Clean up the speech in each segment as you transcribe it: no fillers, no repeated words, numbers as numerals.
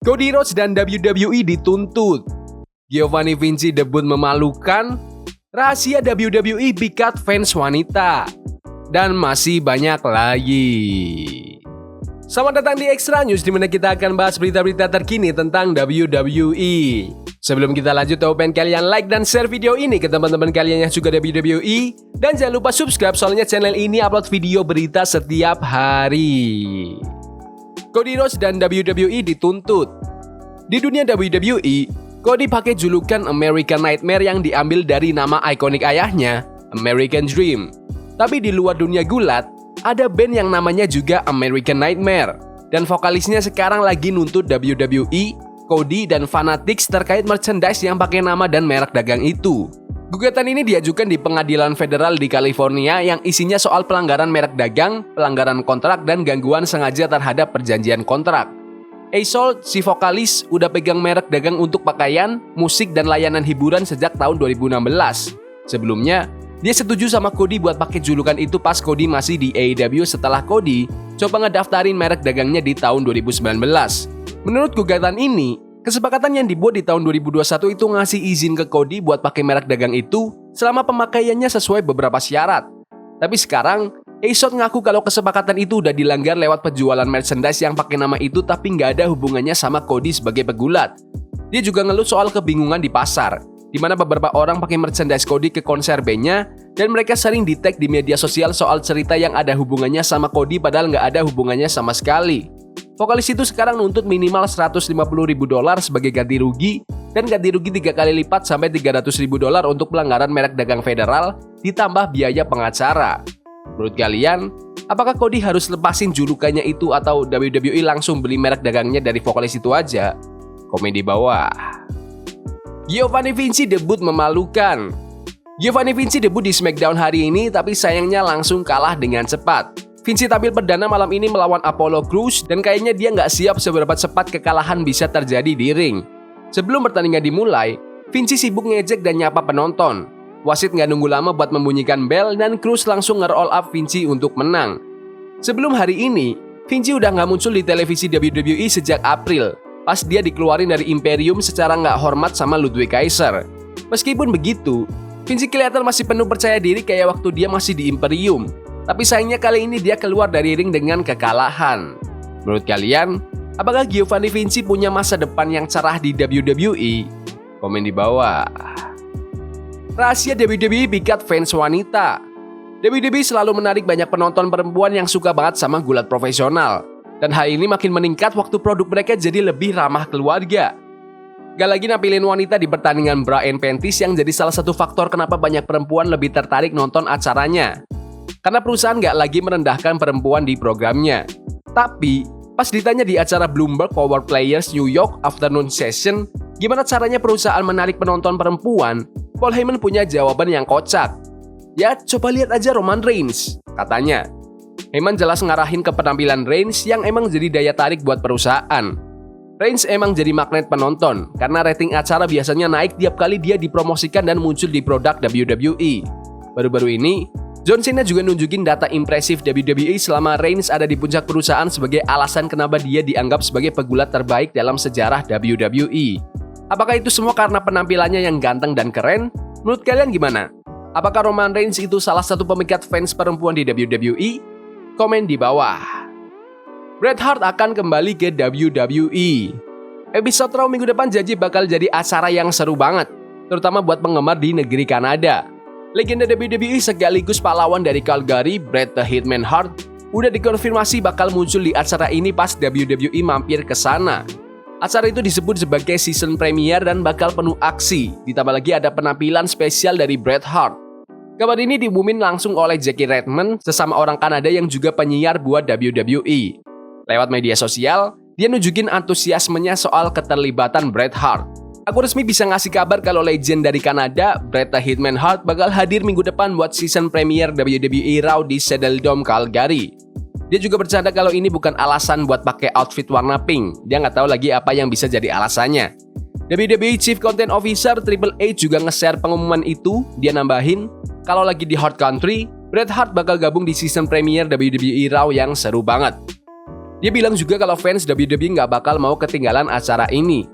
Cody Rhodes dan WWE dituntut. Giovanni Vinci debut memalukan. Rahasia WWE pikat fans wanita. Dan masih banyak lagi. Selamat datang di Extra News, di mana kita akan bahas berita-berita terkini tentang WWE. Sebelum kita lanjut, aku pengen kalian like dan share video ini ke teman-teman kalian yang suka WWE. Dan jangan lupa subscribe, soalnya channel ini upload video berita setiap hari. Cody Rhodes dan WWE dituntut. Di dunia WWE, Cody pakai julukan American Nightmare yang diambil dari nama ikonik ayahnya, American Dream. Tapi di luar dunia gulat, ada band yang namanya juga American Nightmare. Dan vokalisnya sekarang lagi nuntut WWE, Cody, dan Fanatics terkait merchandise yang pakai nama dan merek dagang itu. Gugatan ini diajukan di pengadilan federal di California yang isinya soal pelanggaran merek dagang, pelanggaran kontrak, dan gangguan sengaja terhadap perjanjian kontrak. A-Soul, si vokalis, udah pegang merek dagang untuk pakaian, musik, dan layanan hiburan sejak tahun 2016. Sebelumnya, dia setuju sama Cody buat pakai julukan itu pas Cody masih di AEW setelah Cody coba ngedaftarin merek dagangnya di tahun 2019. Menurut gugatan ini, kesepakatan yang dibuat di tahun 2021 itu ngasih izin ke Cody buat pakai merek dagang itu selama pemakaiannya sesuai beberapa syarat. Tapi sekarang, A-Soul ngaku kalau kesepakatan itu udah dilanggar lewat penjualan merchandise yang pakai nama itu tapi nggak ada hubungannya sama Cody sebagai pegulat. Dia juga ngeluh soal kebingungan di pasar, di mana beberapa orang pakai merchandise Cody ke konser bandnya dan mereka sering di-tag di media sosial soal cerita yang ada hubungannya sama Cody padahal nggak ada hubungannya sama sekali. Vokalis itu sekarang nuntut minimal $150.000 sebagai ganti rugi dan ganti rugi 3 kali lipat sampai $300.000 untuk pelanggaran merek dagang federal ditambah biaya pengacara. Menurut kalian, apakah Cody harus lepasin julukannya itu atau WWE langsung beli merek dagangnya dari vokalis itu aja? Komen di bawah. Giovanni Vinci debut memalukan. Giovanni Vinci debut di SmackDown hari ini tapi sayangnya langsung kalah dengan cepat. Vinci tampil perdana malam ini melawan Apollo Crews dan kayaknya dia nggak siap seberapa cepat kekalahan bisa terjadi di ring. Sebelum pertandingan dimulai, Vinci sibuk ngejek dan nyapa penonton. Wasit nggak nunggu lama buat membunyikan bel dan Crews langsung nge-roll up Vinci untuk menang. Sebelum hari ini, Vinci udah nggak muncul di televisi WWE sejak April, pas dia dikeluarin dari Imperium secara nggak hormat sama Ludwig Kaiser. Meskipun begitu, Vinci kelihatan masih penuh percaya diri kayak waktu dia masih di Imperium. Tapi sayangnya kali ini dia keluar dari ring dengan kekalahan. Menurut kalian, apakah Giovanni Vinci punya masa depan yang cerah di WWE? Komen di bawah. Rahasia WWE pikat fans wanita. WWE selalu menarik banyak penonton perempuan yang suka banget sama gulat profesional. Dan hal ini makin meningkat waktu produk mereka jadi lebih ramah keluarga. Gak lagi nampilin wanita di pertandingan bra and panties yang jadi salah satu faktor kenapa banyak perempuan lebih tertarik nonton acaranya. Karena perusahaan gak lagi merendahkan perempuan di programnya. Tapi, pas ditanya di acara Bloomberg Power Players New York Afternoon Session, gimana caranya perusahaan menarik penonton perempuan, Paul Heyman punya jawaban yang kocak. Ya, coba lihat aja Roman Reigns, katanya. Heyman jelas ngarahin ke penampilan Reigns yang emang jadi daya tarik buat perusahaan. Reigns emang jadi magnet penonton, karena rating acara biasanya naik tiap kali dia dipromosikan dan muncul di produk WWE. Baru-baru ini, John Cena juga nunjukin data impresif WWE selama Reigns ada di puncak perusahaan sebagai alasan kenapa dia dianggap sebagai pegulat terbaik dalam sejarah WWE. Apakah itu semua karena penampilannya yang ganteng dan keren? Menurut kalian gimana? Apakah Roman Reigns itu salah satu pemikat fans perempuan di WWE? Komen di bawah. Bret Hart akan kembali ke WWE. Episode Raw minggu depan bakal jadi acara yang seru banget, terutama buat penggemar di negeri Kanada. Legenda WWE sekaligus pahlawan dari Calgary, Bret the Hitman Hart, udah dikonfirmasi bakal muncul di acara ini pas WWE mampir ke sana. Acara itu disebut sebagai season premiere dan bakal penuh aksi, ditambah lagi ada penampilan spesial dari Bret Hart. Kabar ini diumumin langsung oleh Jackie Redmond, sesama orang Kanada yang juga penyiar buat WWE. Lewat media sosial, dia nunjukin antusiasmenya soal keterlibatan Bret Hart. Aku resmi bisa ngasih kabar kalau legend dari Kanada, Bret the Hitman Hart, bakal hadir minggu depan buat season premiere WWE Raw di Saddle Dome, Calgary. Dia juga bercanda kalau ini bukan alasan buat pakai outfit warna pink. Dia nggak tahu lagi apa yang bisa jadi alasannya. WWE Chief Content Officer Triple H juga nge-share pengumuman itu. Dia nambahin, kalau lagi di Hard Country, Bret Hart bakal gabung di season premiere WWE Raw yang seru banget. Dia bilang juga kalau fans WWE nggak bakal mau ketinggalan acara ini.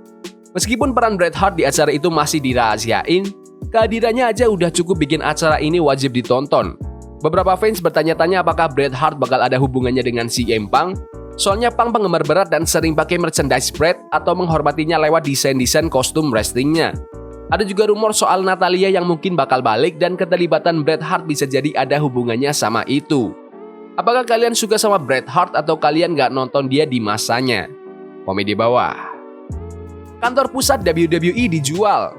Meskipun peran Bret Hart di acara itu masih dirahasiain, kehadirannya aja udah cukup bikin acara ini wajib ditonton. Beberapa fans bertanya-tanya apakah Bret Hart bakal ada hubungannya dengan CM Punk. Soalnya Punk penggemar berat dan sering pakai merchandise Bret atau menghormatinya lewat desain-desain kostum wrestlingnya. Ada juga rumor soal Natalya yang mungkin bakal balik dan keterlibatan Bret Hart bisa jadi ada hubungannya sama itu. Apakah kalian suka sama Bret Hart atau kalian nggak nonton dia di masanya? Komen di bawah. Kantor pusat WWE dijual.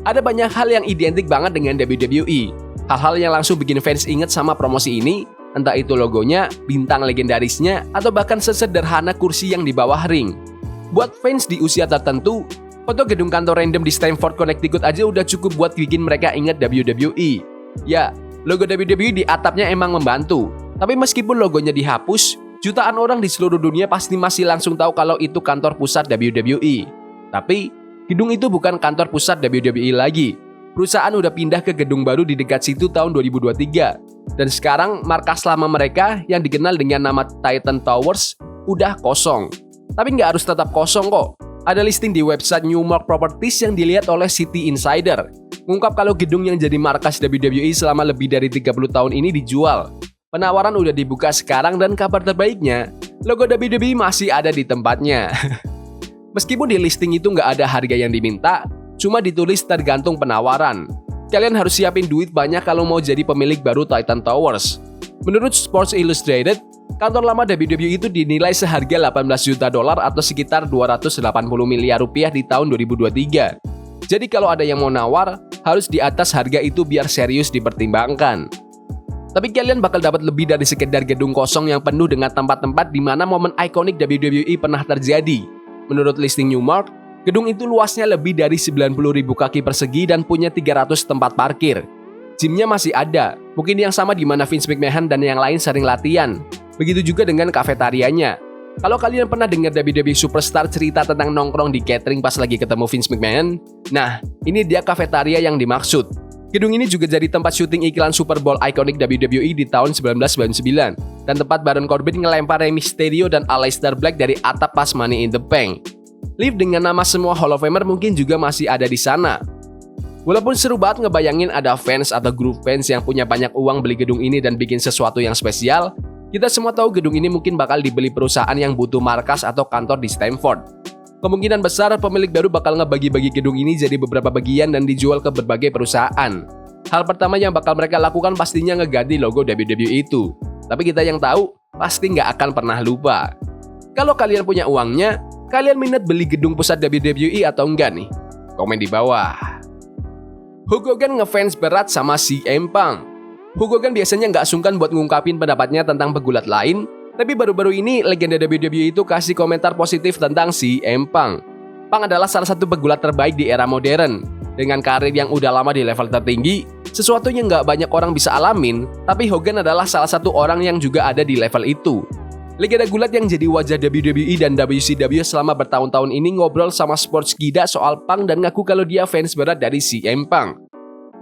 Ada banyak hal yang identik banget dengan WWE. Hal-hal yang langsung bikin fans inget sama promosi ini, entah itu logonya, bintang legendarisnya, atau bahkan sesederhana kursi yang di bawah ring. Buat fans di usia tertentu, foto gedung kantor random di Stamford, Connecticut aja udah cukup buat bikin mereka inget WWE. Ya, logo WWE di atapnya emang membantu. Tapi meskipun logonya dihapus, jutaan orang di seluruh dunia pasti masih langsung tahu kalau itu kantor pusat WWE. Tapi, gedung itu bukan kantor pusat WWE lagi. Perusahaan udah pindah ke gedung baru di dekat situ tahun 2023. Dan sekarang markas lama mereka yang dikenal dengan nama Titan Towers udah kosong. Tapi nggak harus tetap kosong kok. Ada listing di website Newmark Properties yang dilihat oleh City Insider. Mengungkap kalau gedung yang jadi markas WWE selama lebih dari 30 tahun ini dijual. Penawaran udah dibuka sekarang dan kabar terbaiknya, logo WWE masih ada di tempatnya. Meskipun di listing itu nggak ada harga yang diminta, cuma ditulis tergantung penawaran. Kalian harus siapin duit banyak kalau mau jadi pemilik baru Titan Towers. Menurut Sports Illustrated, kantor lama WWE itu dinilai seharga 18 juta dolar atau sekitar 280 miliar rupiah di tahun 2023. Jadi kalau ada yang mau nawar, harus di atas harga itu biar serius dipertimbangkan. Tapi kalian bakal dapat lebih dari sekedar gedung kosong yang penuh dengan tempat-tempat di mana momen ikonik WWE pernah terjadi. Menurut listing Newmark, gedung itu luasnya lebih dari 90.000 kaki persegi dan punya 300 tempat parkir. Gymnya masih ada, mungkin yang sama di mana Vince McMahon dan yang lain sering latihan. Begitu juga dengan kafetarianya. Kalau kalian pernah dengar WWE Superstar cerita tentang nongkrong di catering pas lagi ketemu Vince McMahon, nah ini dia kafetaria yang dimaksud. Gedung ini juga jadi tempat syuting iklan Super Bowl ikonik WWE di tahun 1999 dan tempat Baron Corbin ngelempar Rey Mysterio dan Aleister Black dari atap pas Money in the Bank. Live dengan nama semua Hall of Famer mungkin juga masih ada di sana. Walaupun seru banget ngebayangin ada fans atau grup fans yang punya banyak uang beli gedung ini dan bikin sesuatu yang spesial, kita semua tahu gedung ini mungkin bakal dibeli perusahaan yang butuh markas atau kantor di Stamford. Kemungkinan besar pemilik baru bakal ngebagi-bagi gedung ini jadi beberapa bagian dan dijual ke berbagai perusahaan. Hal pertama yang bakal mereka lakukan pastinya ngeganti logo WWE itu. Tapi kita yang tahu, pasti nggak akan pernah lupa. Kalau kalian punya uangnya, kalian minat beli gedung pusat WWE atau enggak nih? Komen di bawah. Hulk Hogan ngefans berat sama CM Punk. Hulk Hogan biasanya nggak sungkan buat ngungkapin pendapatnya tentang pegulat lain, tapi baru-baru ini legenda WWE itu kasih komentar positif tentang CM Punk. Punk adalah salah satu pegulat terbaik di era modern. Dengan karir yang udah lama di level tertinggi, sesuatu yang nggak banyak orang bisa alamin, tapi Hogan adalah salah satu orang yang juga ada di level itu. Legenda gulat yang jadi wajah WWE dan WCW selama bertahun-tahun ini ngobrol sama Sports Gida soal Punk dan ngaku kalau dia fans berat dari CM Punk.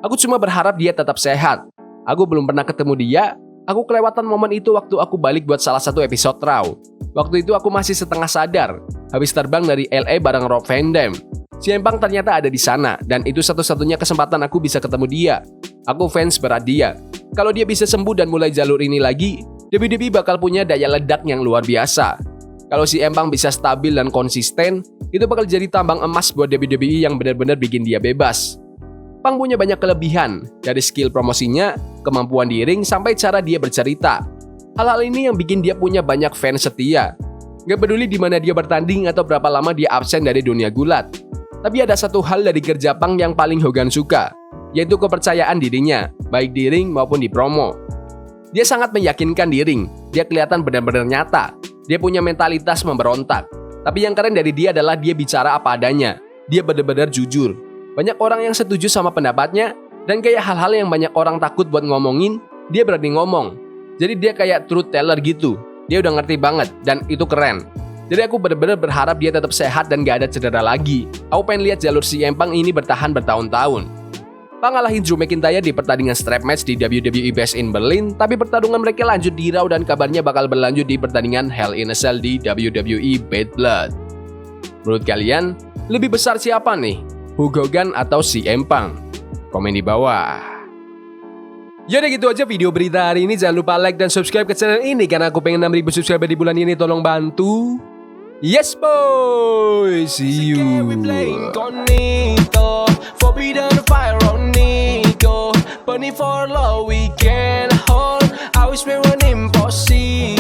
Aku cuma berharap dia tetap sehat. Aku belum pernah ketemu dia. Aku kelewatan momen itu waktu aku balik buat salah satu episode Raw. Waktu itu aku masih setengah sadar, habis terbang dari LA bareng Rob Van Dam. CM Punk ternyata ada di sana, dan itu satu-satunya kesempatan aku bisa ketemu dia. Aku fans berat dia. Kalau dia bisa sembuh dan mulai jalur ini lagi, WWE bakal punya daya ledak yang luar biasa. Kalau CM Punk bisa stabil dan konsisten, itu bakal jadi tambang emas buat WWE yang benar-benar bikin dia bebas. Punk punya banyak kelebihan, dari skill promosinya, kemampuan di ring, sampai cara dia bercerita. Hal-hal ini yang bikin dia punya banyak fans setia. Gak peduli di mana dia bertanding atau berapa lama dia absen dari dunia gulat. Tapi ada satu hal dari kerja Punk yang paling Hogan suka, yaitu kepercayaan dirinya, baik di ring maupun di promo. Dia sangat meyakinkan di ring, dia kelihatan benar-benar nyata, dia punya mentalitas memberontak. Tapi yang keren dari dia adalah dia bicara apa adanya, dia benar-benar jujur. Banyak orang yang setuju sama pendapatnya, dan kayak hal-hal yang banyak orang takut buat ngomongin, dia berani ngomong. Jadi dia kayak truth teller gitu, dia udah ngerti banget, dan itu keren. Jadi aku benar-benar berharap dia tetap sehat dan gak ada cedera lagi. Aku pengen lihat jalur CM Punk ini bertahan bertahun-tahun. ngalahin Drew McIntyre di pertandingan strap match di WWE Bash in Berlin, tapi pertarungan mereka lanjut di Raw dan kabarnya bakal berlanjut di pertandingan Hell in a Cell di WWE Bad Blood. Menurut kalian, lebih besar siapa nih? Hulk Hogan atau CM Punk? Komen di bawah. Yaudah gitu aja video berita hari ini. Jangan lupa like dan subscribe ke channel ini karena aku pengen 6.000 subscriber di bulan ini. Tolong bantu. Yes boy, see you. Forbidden fire on Nico, burning for love we can hold. I wish we were impossible.